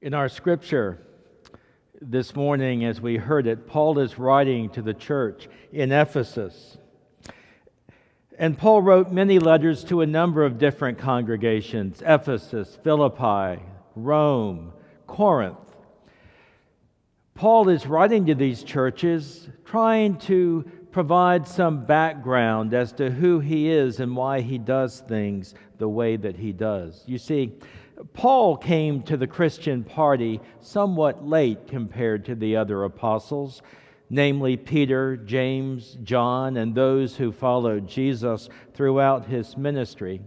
In our scripture this morning, as we heard it, Paul is writing to the church in Ephesus. And Paul wrote many letters to a number of different congregations: Ephesus, Philippi, Rome, Corinth. Paul is writing to these churches, trying to provide some background as to who he is and why he does things the way that he does. You see, Paul came to the Christian party somewhat late compared to the other apostles, namely Peter, James, John, and those who followed Jesus throughout his ministry.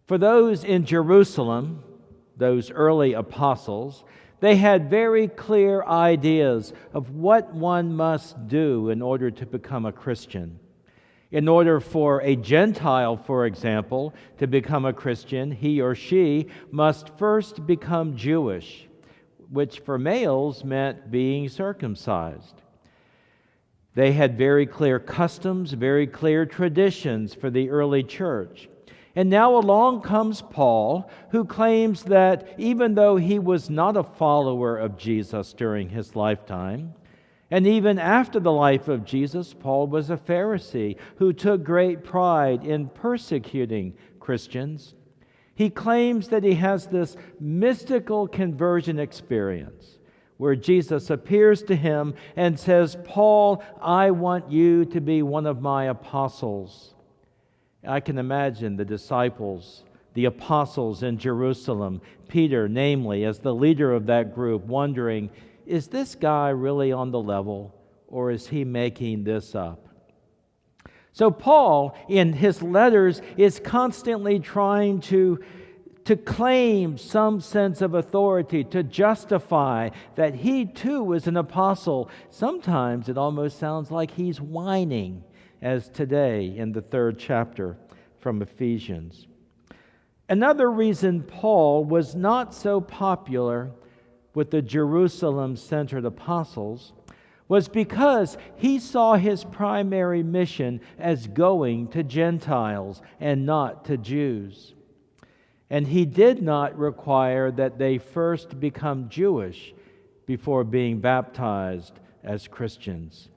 For those in Jerusalem, those early apostles, they had very clear ideas of what one must do in order to become a Christian. In order for a Gentile, for example, to become a Christian, he or she must first become Jewish, which for males meant being circumcised. They had very clear customs, very clear traditions for the early church. And now along comes Paul, who claims that even though he was not a follower of Jesus during his lifetime, and even after the life of Jesus, Paul was a Pharisee who took great pride in persecuting Christians. He claims that he has this mystical conversion experience where Jesus appears to him and says, "Paul, I want you to be one of my apostles." I can imagine the disciples, the apostles in Jerusalem, Peter, namely, as the leader of that group, wondering, is this guy really on the level, or is he making this up? So Paul, in his letters, is constantly trying to claim some sense of authority, to justify that he too is an apostle. Sometimes it almost sounds like he's whining, as today in the 3rd chapter from Ephesians. Another reason Paul was not so popular with the Jerusalem-centered apostles was because he saw his primary mission as going to Gentiles and not to Jews. And he did not require that they first become Jewish before being baptized as Christians.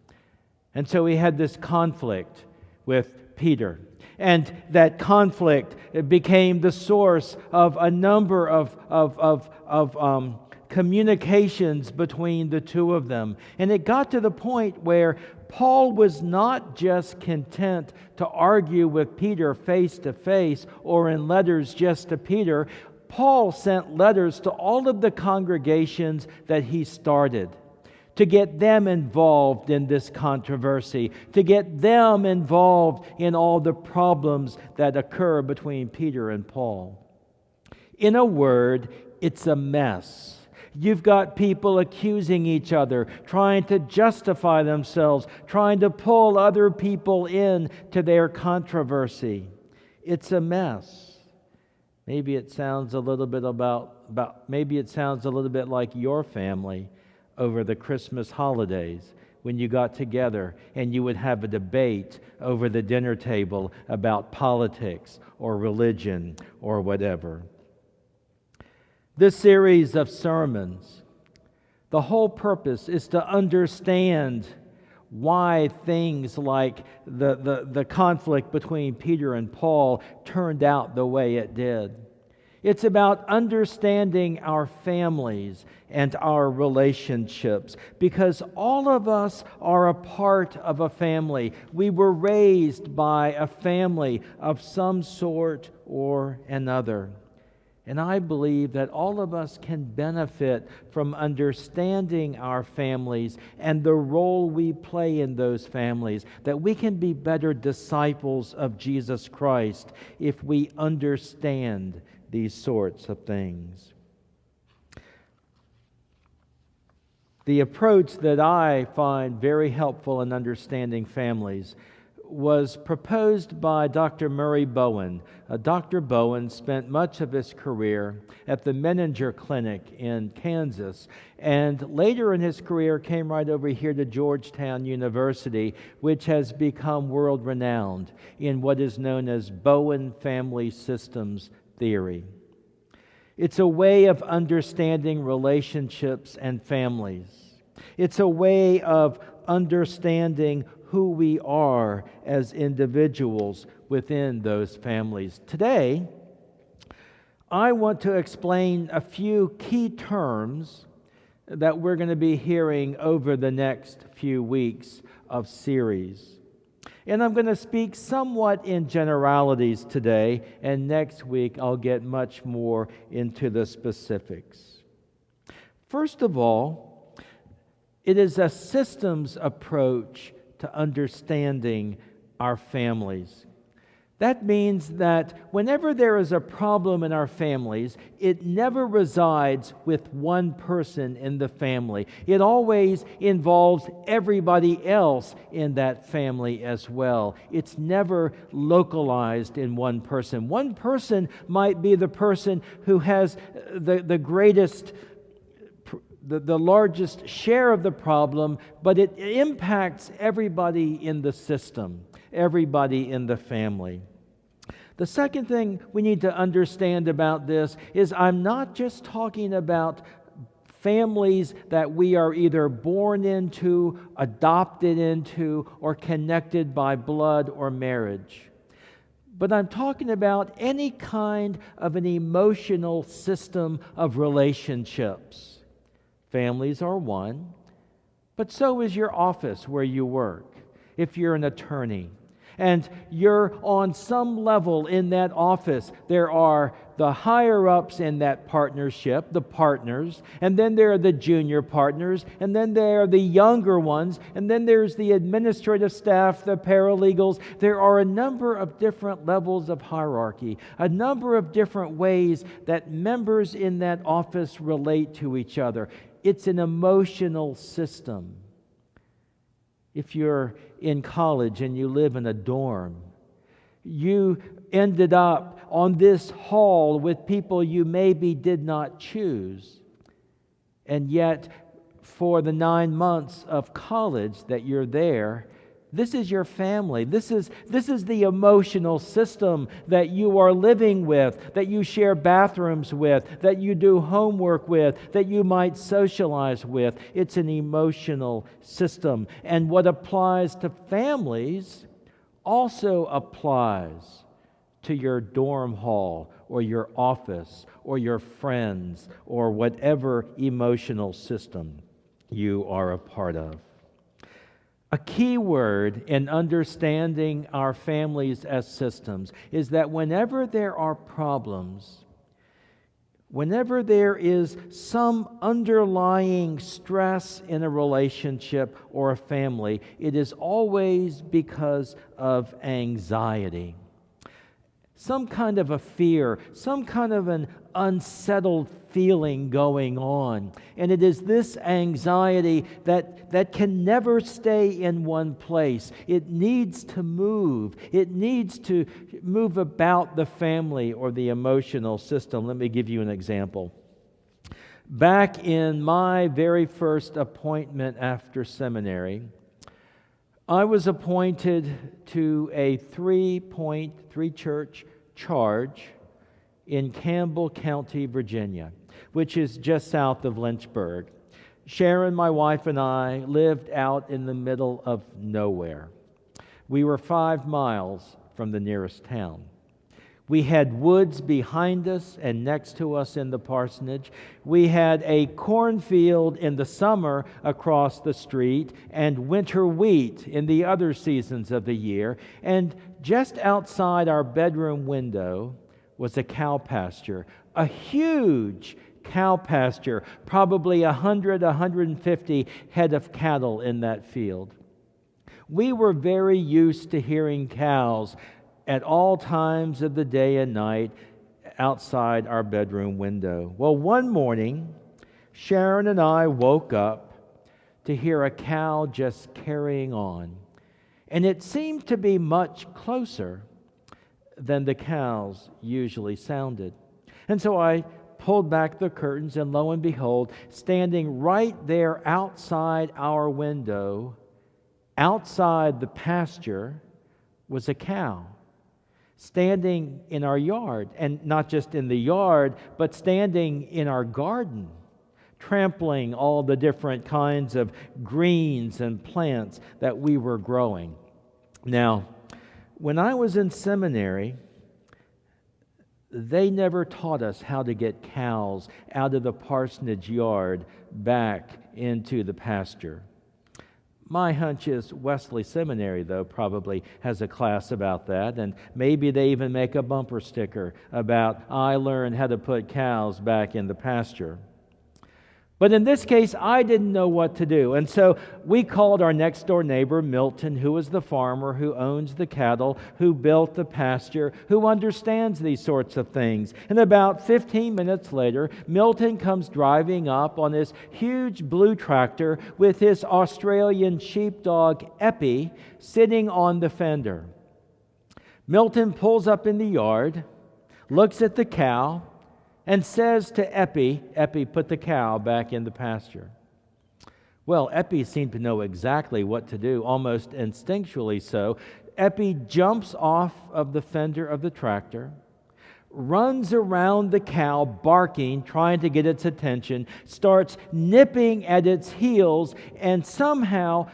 And so he had this conflict with Peter. And that conflict became the source of a number of communications between the two of them. And it got to the point where Paul was not just content to argue with Peter face to face or in letters just to Peter. Paul sent letters to all of the congregations that he started to get them involved in this controversy, to get them involved in all the problems that occur between Peter and Paul. In a word, it's a mess. You've got people accusing each other, trying to justify themselves, trying to pull other people in to their controversy. It's a mess. Maybe it sounds a little bit maybe it sounds a little bit like your family over the Christmas holidays when you got together and you would have a debate over the dinner table about politics or religion or whatever. This series of sermons, the whole purpose is to understand why things like the conflict between Peter and Paul turned out the way it did. It's about understanding our families and our relationships, because all of us are a part of a family. We were raised by a family of some sort or another. And I believe that all of us can benefit from understanding our families and the role we play in those families, that we can be better disciples of Jesus Christ if we understand these sorts of things. The approach that I find very helpful in understanding families was proposed by Dr. Murray Bowen. Dr. Bowen spent much of his career at the Menninger Clinic in Kansas, and later in his career came right over here to Georgetown University, which has become world-renowned in what is known as Bowen Family Systems theory. It's a way of understanding relationships and families. It's a way of understanding who we are as individuals within those families. Today, I want to explain a few key terms that we're going to be hearing over the next few weeks of series. And I'm going to speak somewhat in generalities today, and next week I'll get much more into the specifics. First of all, it is a systems approach to understanding our families. That means that whenever there is a problem in our families, it never resides with one person in the family. It always involves everybody else in that family as well. It's never localized in one person. One person might be the person who has the greatest, the largest share of the problem, but it impacts everybody in the system, everybody in the family. The second thing we need to understand about this is I'm not just talking about families that we are either born into, adopted into, or connected by blood or marriage. But I'm talking about any kind of an emotional system of relationships. Families are one, but so is your office where you work, if you're an attorney. And you're on some level in that office. There are the higher-ups in that partnership, the partners, and then there are the junior partners, and then there are the younger ones, and then there's the administrative staff, the paralegals. There are a number of different levels of hierarchy, a number of different ways that members in that office relate to each other. It's an emotional system. If you're in college and you live in a dorm, you ended up on this hall with people you maybe did not choose. And yet, for the 9 months of college that you're there, this is your family. This is the emotional system that you are living with, that you share bathrooms with, that you do homework with, that you might socialize with. It's an emotional system. And what applies to families also applies to your dorm hall or your office or your friends or whatever emotional system you are a part of. A key word in understanding our families as systems is that whenever there are problems, whenever there is some underlying stress in a relationship or a family, it is always because of anxiety. Some kind of a fear, some kind of an unsettled feeling going on. And it is this anxiety that can never stay in one place. It needs to move. It needs to move about the family or the emotional system. Let me give you an example. Back in my very first appointment after seminary, I was appointed to a 3 church charge in Campbell County, Virginia, which is just south of Lynchburg. Sharon, my wife, and I lived out in the middle of nowhere. We were 5 miles from the nearest town. We had woods behind us and next to us in the parsonage. We had a cornfield in the summer across the street and winter wheat in the other seasons of the year. And just outside our bedroom window was a cow pasture, a huge cow pasture, probably 150 head of cattle in that field. We were very used to hearing cows at all times of the day and night outside our bedroom window. Well, one morning, Sharon and I woke up to hear a cow just carrying on. And it seemed to be much closer than the cows usually sounded. And so I pulled back the curtains, and lo and behold, standing right there outside our window, outside the pasture, was a cow, standing in our yard, and not just in the yard, but standing in our garden, trampling all the different kinds of greens and plants that we were growing. Now, when I was in seminary, they never taught us how to get cows out of the parsonage yard back into the pasture. My hunch is Wesley Seminary, though, probably has a class about that, and maybe they even make a bumper sticker about, I learned how to put cows back in the pasture. But in this case, I didn't know what to do. And so we called our next door neighbor, Milton, who is the farmer, who owns the cattle, who built the pasture, who understands these sorts of things. And about 15 minutes later, Milton comes driving up on this huge blue tractor with his Australian sheepdog, Eppie, sitting on the fender. Milton pulls up in the yard, looks at the cow, and says to Eppie, put the cow back in the pasture. Well, Eppie seemed to know exactly what to do, almost instinctually so. Eppie jumps off of the fender of the tractor, runs around the cow, barking, trying to get its attention, starts nipping at its heels, and somehow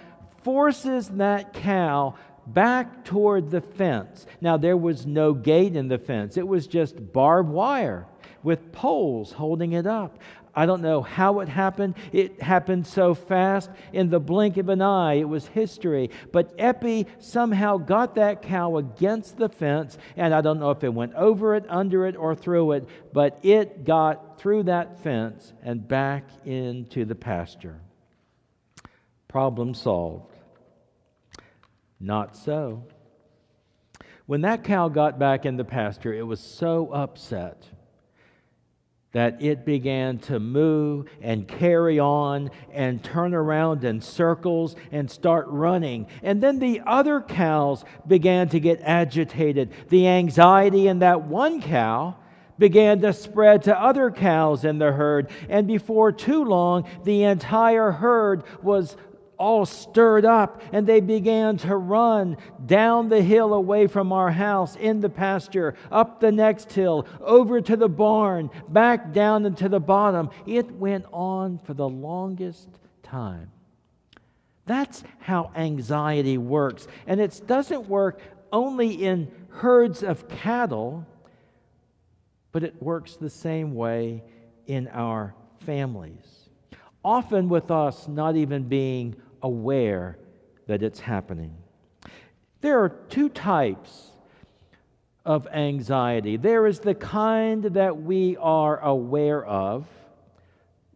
forces that cow back toward the fence. Now, there was no gate in the fence. It was just barbed wire with poles holding it up. I don't know how it happened. It happened so fast. In the blink of an eye, it was history. But Eppie somehow got that cow against the fence, and I don't know if it went over it, under it, or through it, but it got through that fence and back into the pasture. Problem solved. Not so. When that cow got back in the pasture, it was so upset that it began to moo and carry on and turn around in circles and start running. And then the other cows began to get agitated. The anxiety in that one cow began to spread to other cows in the herd. And before too long, the entire herd was all stirred up, and they began to run down the hill away from our house, in the pasture, up the next hill, over to the barn, back down into the bottom. It went on for the longest time. That's how anxiety works. And it doesn't work only in herds of cattle, but it works the same way in our families. Often with us not even being aware that it's happening. There are two types of anxiety. There is the kind that we are aware of,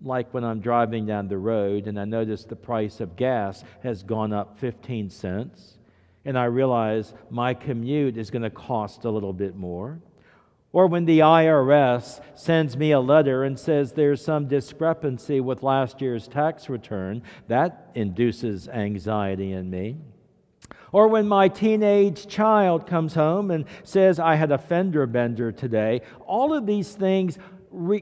like when I'm driving down the road and I notice the price of gas has gone up 15 cents, and I realize my commute is going to cost a little bit more. Or when the IRS sends me a letter and says there's some discrepancy with last year's tax return, that induces anxiety in me. Or when my teenage child comes home and says, I had a fender bender today. All of these things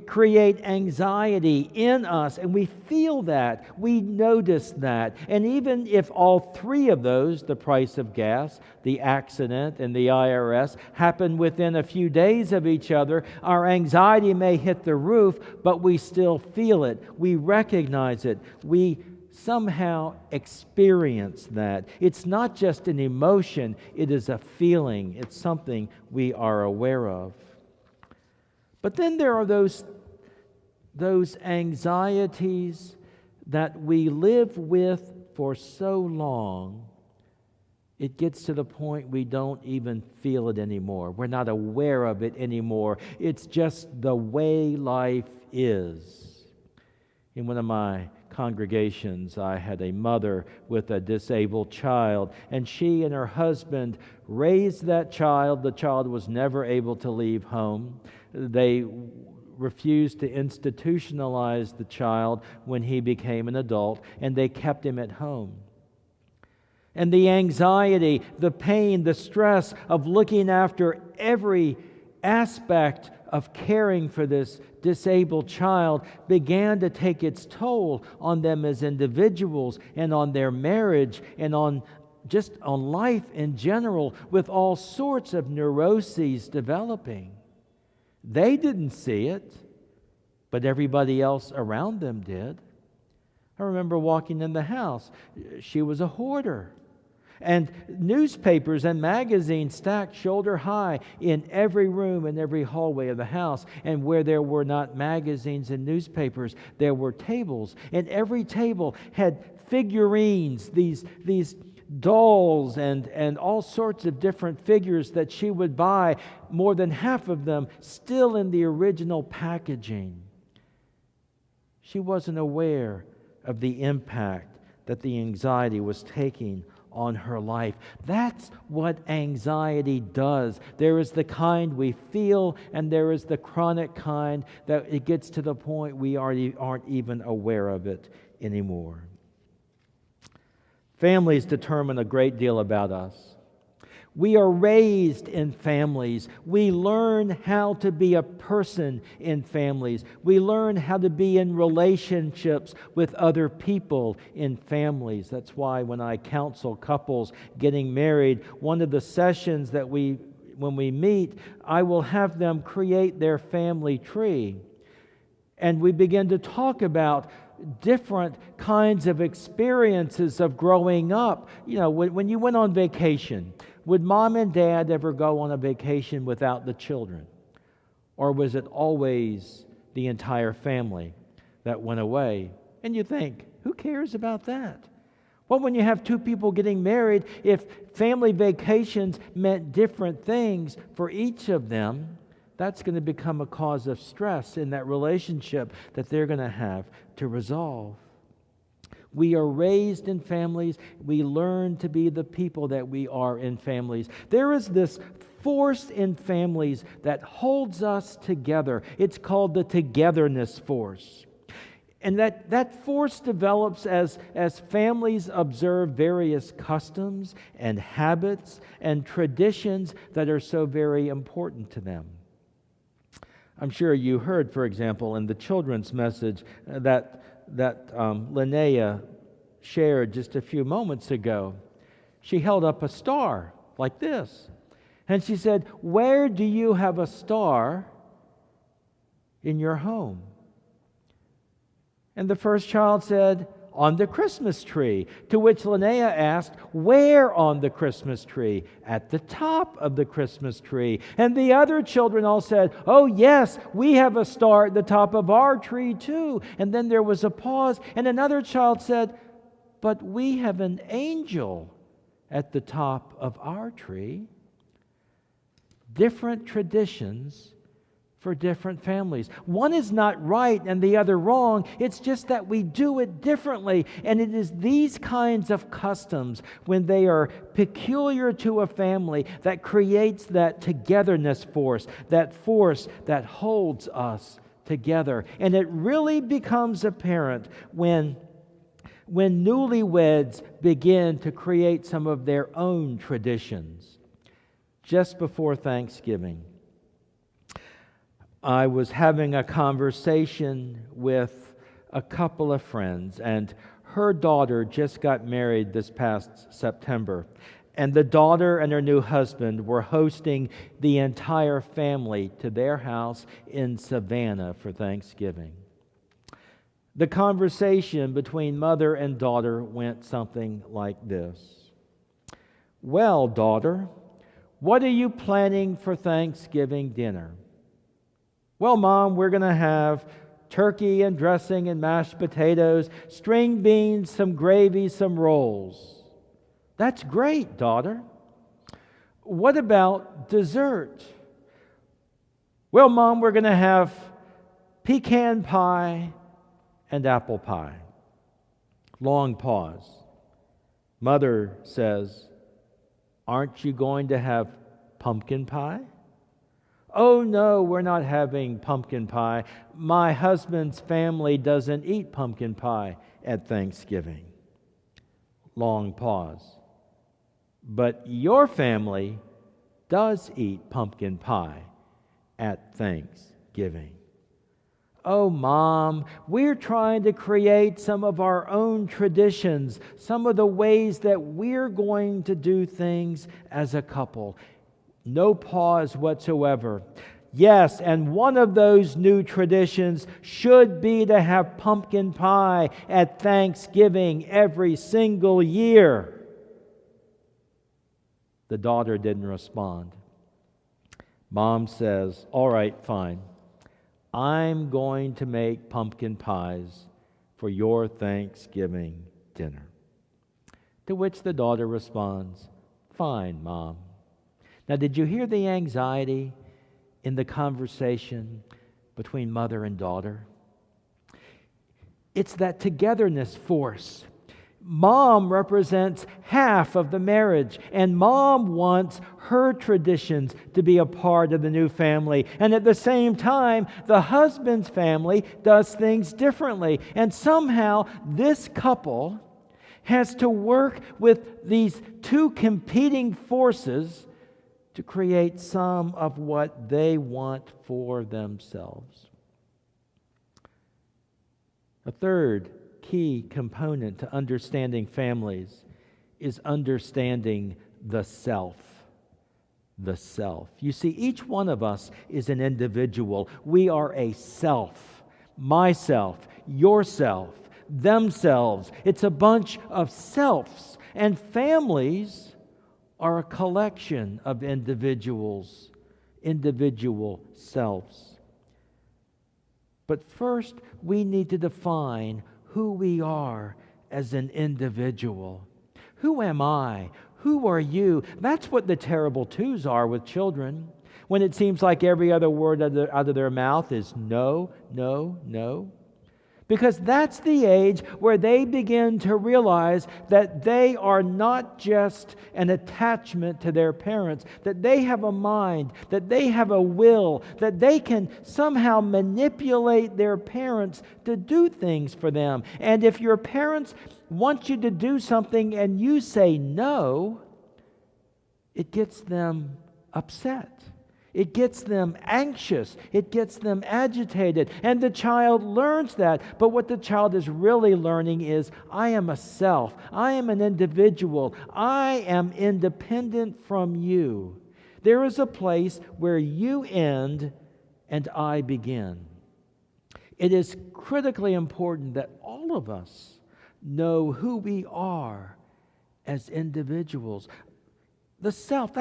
create anxiety in us, and we feel that, we notice that. And even if all three of those, the price of gas, the accident, and the IRS, happen within a few days of each other, our anxiety may hit the roof, but we still feel it. We recognize it. We somehow experience that. It's not just an emotion, it is a feeling. It's something we are aware of. But then there are those anxieties that we live with for so long, it gets to the point we don't even feel it anymore. We're not aware of it anymore. It's just the way life is. In one of my congregations, I had a mother with a disabled child, and she and her husband raised that child. The child was never able to leave home. They refused to institutionalize the child when he became an adult, and they kept him at home. And the anxiety, the pain, the stress of looking after every aspect of caring for this disabled child began to take its toll on them as individuals and on their marriage and on just on life in general, with all sorts of neuroses developing. They didn't see it, but everybody else around them did. I remember walking in the house. She was a hoarder. And newspapers and magazines stacked shoulder high in every room and every hallway of the house. And where there were not magazines and newspapers, there were tables. And every table had figurines, these dolls and all sorts of different figures that she would buy, more than half of them still in the original packaging. She wasn't aware of the impact that the anxiety was taking on her life. That's what anxiety does. There is the kind we feel, and there is the chronic kind that it gets to the point we aren't even aware of it anymore. Families determine a great deal about us. We are raised in families. We learn how to be a person in families. We learn how to be in relationships with other people in families. That's why when I counsel couples getting married, one of the sessions that when we meet, I will have them create their family tree. And we begin to talk about different kinds of experiences of growing up. You know, when you went on vacation, would mom and dad ever go on a vacation without the children? Or was it always the entire family that went away? And you think, who cares about that? Well, when you have two people getting married, if family vacations meant different things for each of them, that's going to become a cause of stress in that relationship that they're going to have to resolve. We are raised in families. We learn to be the people that we are in families. There is this force in families that holds us together. It's called the togetherness force. And that force develops as families observe various customs and habits and traditions that are so very important to them. I'm sure you heard, for example, in the children's message that Linnea shared just a few moments ago. She held up a star like this. And she said, "Where do you have a star in your home?" And the first child said, "On the Christmas tree." To which Linnea asked, "Where on the Christmas tree?" "At the top of the Christmas tree." And the other children all said, "Oh yes, we have a star at the top of our tree too." And then there was a pause, and another child said, "But we have an angel at the top of our tree." Different traditions for different families. One is not right and the other wrong. It's just that we do it differently. And it is these kinds of customs, when they are peculiar to a family, that creates that togetherness force that holds us together. And it really becomes apparent when newlyweds begin to create some of their own traditions. Just before Thanksgiving, I was having a conversation with a couple of friends, and her daughter just got married this past September. And the daughter and her new husband were hosting the entire family to their house in Savannah for Thanksgiving. The conversation between mother and daughter went something like this. "Well, daughter, what are you planning for Thanksgiving dinner?" "Well, Mom, we're going to have turkey and dressing and mashed potatoes, string beans, some gravy, some rolls." "That's great, daughter. What about dessert?" "Well, Mom, we're going to have pecan pie and apple pie." Long pause. Mother says, "Aren't you going to have pumpkin pie?" "Oh, no, we're not having pumpkin pie. My husband's family doesn't eat pumpkin pie at Thanksgiving." Long pause. "But your family does eat pumpkin pie at Thanksgiving." Oh, Mom, we're trying to create some of our own traditions, some of the ways that we're going to do things as a couple. No pause whatsoever. Yes, and one of those new traditions should be to have pumpkin pie at Thanksgiving every single year. The daughter didn't respond. Mom says, all right, fine. I'm going to make pumpkin pies for your Thanksgiving dinner. To which the daughter responds, fine, Mom. Now, did you hear the anxiety in the conversation between mother and daughter? It's that togetherness force. Mom represents half of the marriage, and Mom wants her traditions to be a part of the new family. And at the same time, the husband's family does things differently. And somehow, this couple has to work with these two competing forces to create some of what they want for themselves. A third key component to understanding families is understanding the self. The self. You see, each one of us is an individual. We are a self. Myself, yourself, themselves. It's a bunch of selves. And families are a collection of individual selves. But first, we need to define who we are as an individual. Who am I? Who are you? That's what the terrible twos are with children. When it seems like every other word out of their mouth is no, no, no. Because that's the age where they begin to realize that they are not just an attachment to their parents, that they have a mind, that they have a will, that they can somehow manipulate their parents to do things for them. And if your parents want you to do something and you say no, it gets them upset. It gets them anxious. It gets them agitated. And the child learns that. But what the child is really learning is, I am a self. I am an individual. I am independent from you. There is a place where you end and I begin. It is critically important that all of us know who we are as individuals. The self,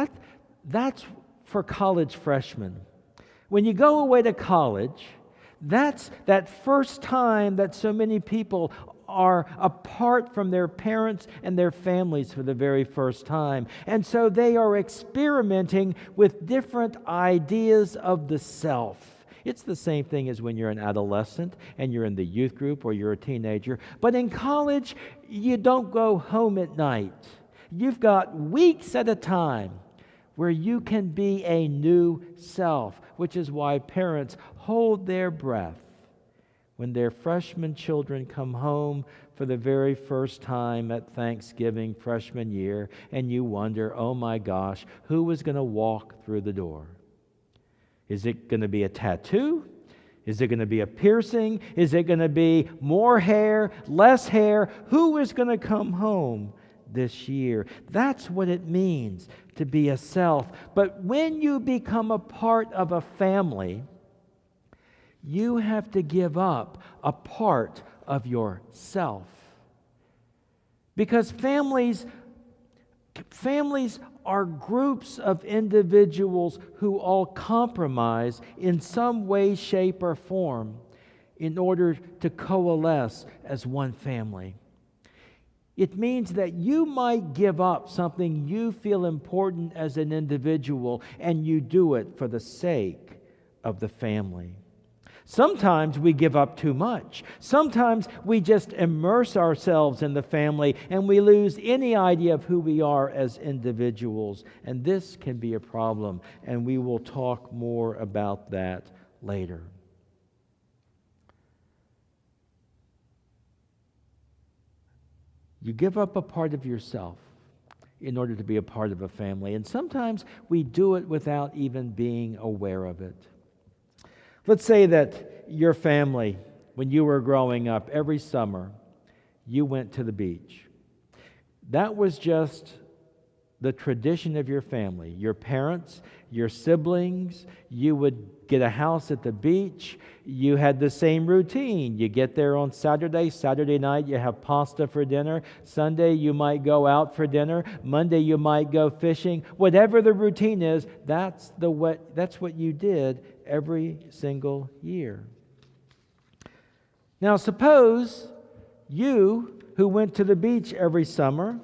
that's for college freshmen. When you go away to college, that's that first time that so many people are apart from their parents and their families for the very first time. And so they are experimenting with different ideas of the self. It's the same thing as when you're an adolescent and you're in the youth group or you're a teenager. But in college, you don't go home at night. You've got weeks at a time where you can be a new self, which is why parents hold their breath when their freshman children come home for the very first time at Thanksgiving freshman year, and you wonder, oh my gosh, who is going to walk through the door? Is it going to be a tattoo? Is it going to be a piercing? Is it going to be more hair, less hair? Who is going to come home this year? That's what it means to be a self. But when you become a part of a family, you have to give up a part of yourself. Because families are groups of individuals who all compromise in some way, shape, or form in order to coalesce as one family. It means that you might give up something you feel important as an individual, and you do it for the sake of the family. Sometimes we give up too much. Sometimes we just immerse ourselves in the family and we lose any idea of who we are as individuals. And this can be a problem, and we will talk more about that later. You give up a part of yourself in order to be a part of a family. And sometimes we do it without even being aware of it. Let's say that your family, when you were growing up, every summer, you went to the beach. That was just the tradition of your family. Your parents, your siblings, you would get a house at the beach. You had the same routine. You get there on Saturday. Saturday night, you have pasta for dinner. Sunday, you might go out for dinner. Monday, you might go fishing. Whatever the routine is, that's what you did every single year. Now, suppose you, who went to the beach every summer,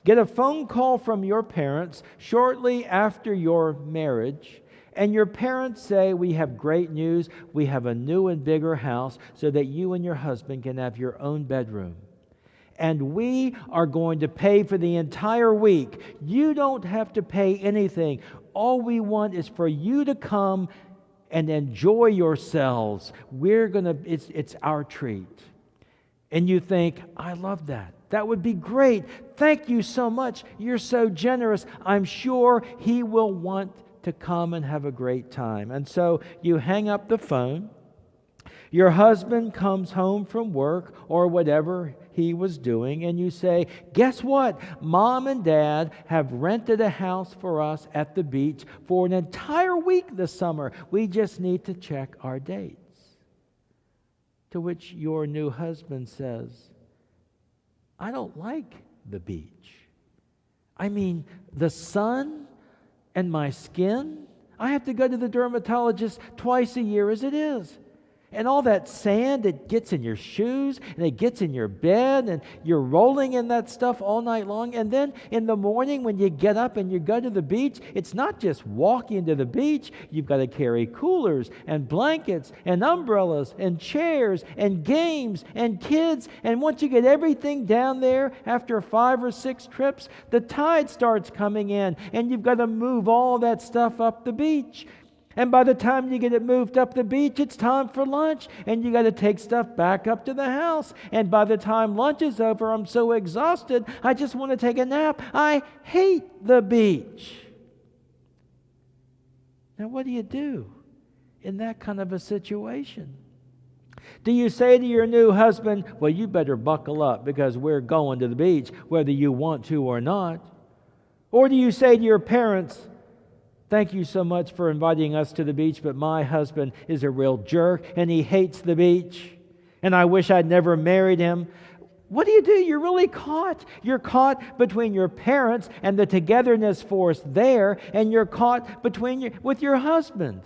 get a phone call from your parents shortly after your marriage, and your parents say, "We have great news. We have a new and bigger house so that you and your husband can have your own bedroom. And we are going to pay for the entire week. You don't have to pay anything. All we want is for you to come and enjoy yourselves. It's our treat." And you think, "I love that. That would be great. Thank you so much. You're so generous. I'm sure he will want to come and have a great time." And so you hang up the phone. Your husband comes home from work or whatever he was doing, and you say, "Guess what? Mom and Dad have rented a house for us at the beach for an entire week this summer. We just need to check our dates." To which your new husband says, "I don't like the beach. I mean, the sun and my skin. I have to go to the dermatologist twice a year as it is. And all that sand, it gets in your shoes and it gets in your bed and you're rolling in that stuff all night long. And then in the morning when you get up and you go to the beach, it's not just walking to the beach. You've got to carry coolers and blankets and umbrellas and chairs and games and kids. And once you get everything down there, after 5 or 6 trips, the tide starts coming in and you've got to move all that stuff up the beach. And by the time you get it moved up the beach, it's time for lunch. And you got to take stuff back up to the house. And by the time lunch is over, I'm so exhausted, I just want to take a nap. I hate the beach." Now, what do you do in that kind of a situation? Do you say to your new husband, "Well, you better buckle up because we're going to the beach, whether you want to or not"? Or do you say to your parents, "Thank you so much for inviting us to the beach, but my husband is a real jerk and he hates the beach, and I wish I'd never married him"? What do? You're really caught. You're caught between your parents and the togetherness force there, and you're caught with your husband.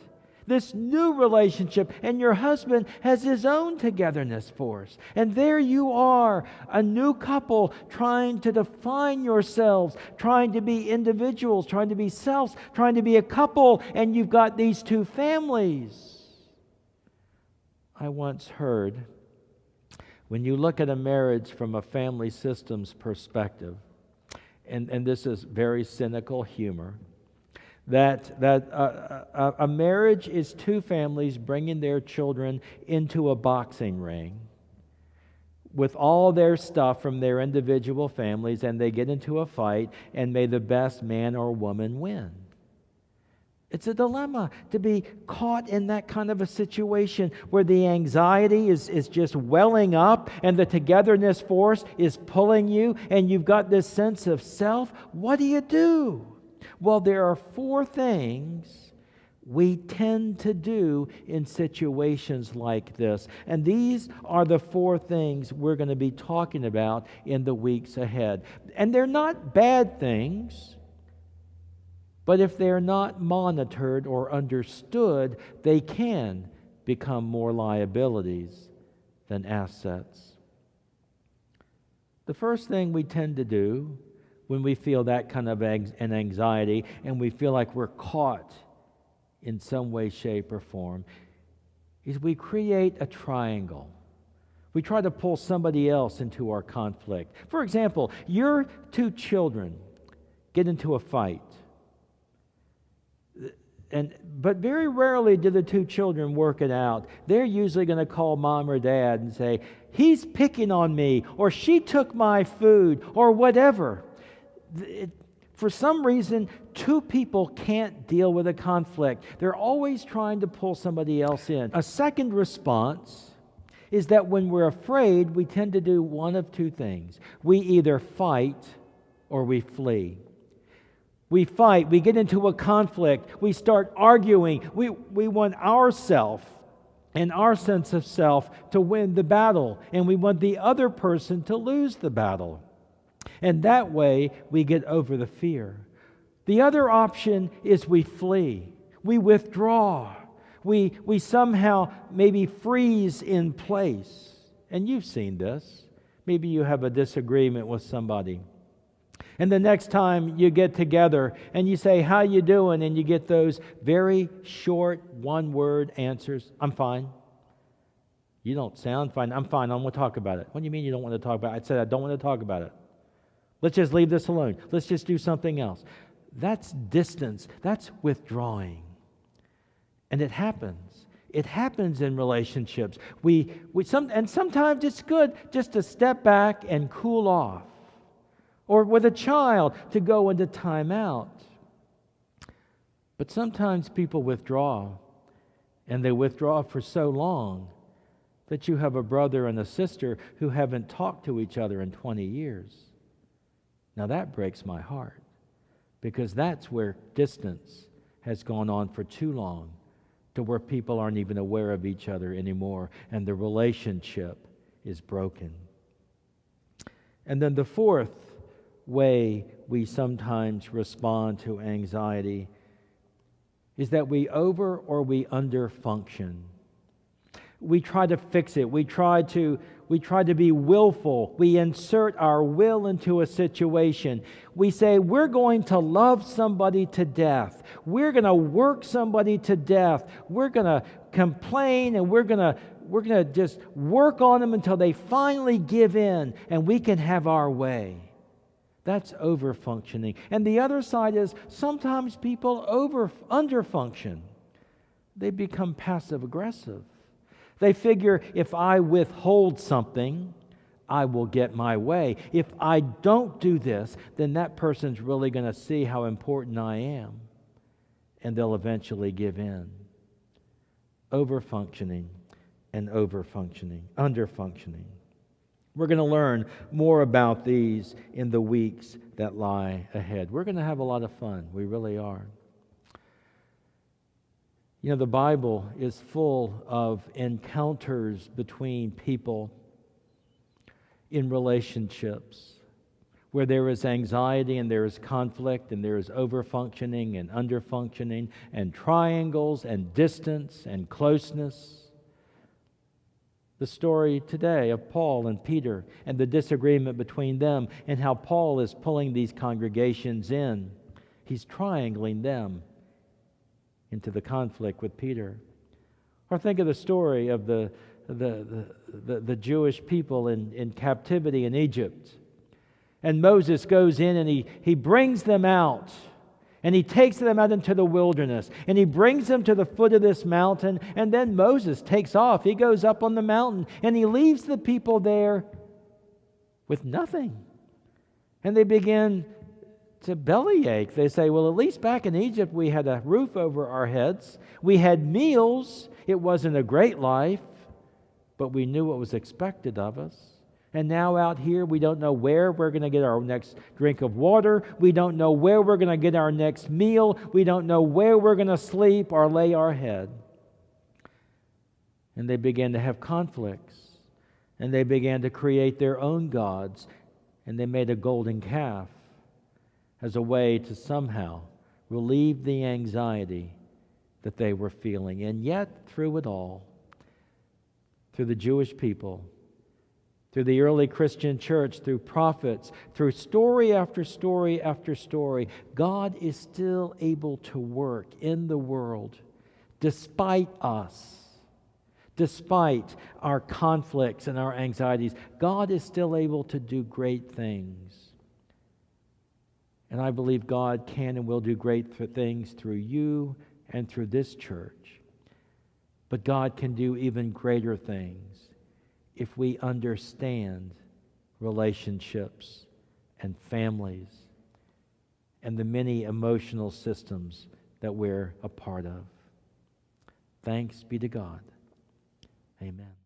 This new relationship, and your husband has his own togetherness force. And there you are, a new couple trying to define yourselves, trying to be individuals, trying to be selves, trying to be a couple, and you've got these two families. I once heard, when you look at a marriage from a family systems perspective, and this is very cynical humor, that a marriage is two families bringing their children into a boxing ring with all their stuff from their individual families, and they get into a fight, and may the best man or woman win. It's a dilemma to be caught in that kind of a situation where the anxiety is just welling up and the togetherness force is pulling you, and you've got this sense of self. What do you do? Well, there are 4 things we tend to do in situations like this. And these are the 4 things we're going to be talking about in the weeks ahead. And they're not bad things, but if they're not monitored or understood, they can become more liabilities than assets. The first thing we tend to do when we feel that kind of an anxiety and we feel like we're caught in some way, shape, or form, is we create a triangle. We try to pull somebody else into our conflict. For example, your 2 children get into a fight. But very rarely do the 2 children work it out. They're usually going to call mom or dad and say, "He's picking on me," or "She took my food," or whatever. For some reason, two people can't deal with a conflict. They're always trying to pull somebody else in. A second response is that when we're afraid, we tend to do one of two things. We either fight or we flee. We fight, we get into a conflict, we start arguing, we want ourself and our sense of self to win the battle, and we want the other person to lose the battle. And that way, we get over the fear. The other option is we flee, we withdraw, we somehow maybe freeze in place. And you've seen this. Maybe you have a disagreement with somebody. And the next time you get together and you say, "How you doing?" and you get those very short one-word answers, "I'm fine." "You don't sound fine." "I'm fine. I don't want to talk about it." "What do you mean you don't want to talk about it?" "I said I don't want to talk about it. Let's just leave this alone. Let's just do something else." That's distance. That's withdrawing. And it happens. It happens in relationships. And sometimes it's good just to step back and cool off. Or with a child, to go into time out. But sometimes people withdraw, and they withdraw for so long that you have a brother and a sister who haven't talked to each other in 20 years. Now that breaks my heart, because that's where distance has gone on for too long, to where people aren't even aware of each other anymore, and the relationship is broken. And then the fourth way we sometimes respond to anxiety is that we over or we under function. We try to fix it. We try to be willful. We insert our will into a situation. We say, we're going to love somebody to death. We're going to work somebody to death. We're going to complain, and we're going to just work on them until they finally give in and we can have our way. That's over-functioning. And the other side is sometimes people under-function. They become passive-aggressive. They figure, if I withhold something, I will get my way. If I don't do this, then that person's really going to see how important I am, and they'll eventually give in. Over-functioning and over-functioning, under-functioning. We're going to learn more about these in the weeks that lie ahead. We're going to have a lot of fun. We really are. You know, the Bible is full of encounters between people in relationships where there is anxiety and there is conflict and there is over-functioning and under-functioning and triangles and distance and closeness. The story today of Paul and Peter and the disagreement between them, and how Paul is pulling these congregations in. He's triangling them into the conflict with Peter. Or think of the story of the Jewish people in captivity in Egypt. And Moses goes in and he brings them out. And he takes them out into the wilderness. And he brings them to the foot of this mountain. And then Moses takes off. He goes up on the mountain. And he leaves the people there with nothing. And they begin to bellyache. They say, well, at least back in Egypt we had a roof over our heads. We had meals. It wasn't a great life, but we knew what was expected of us. And now out here, we don't know where we're going to get our next drink of water. We don't know where we're going to get our next meal. We don't know where we're going to sleep or lay our head. And they began to have conflicts. And they began to create their own gods. And they made a golden calf as a way to somehow relieve the anxiety that they were feeling. And yet, through it all, through the Jewish people, through the early Christian church, through prophets, through story after story after story, God is still able to work in the world despite us, despite our conflicts and our anxieties. God is still able to do great things. And I believe God can and will do great things through you and through this church. But God can do even greater things if we understand relationships and families and the many emotional systems that we're a part of. Thanks be to God. Amen.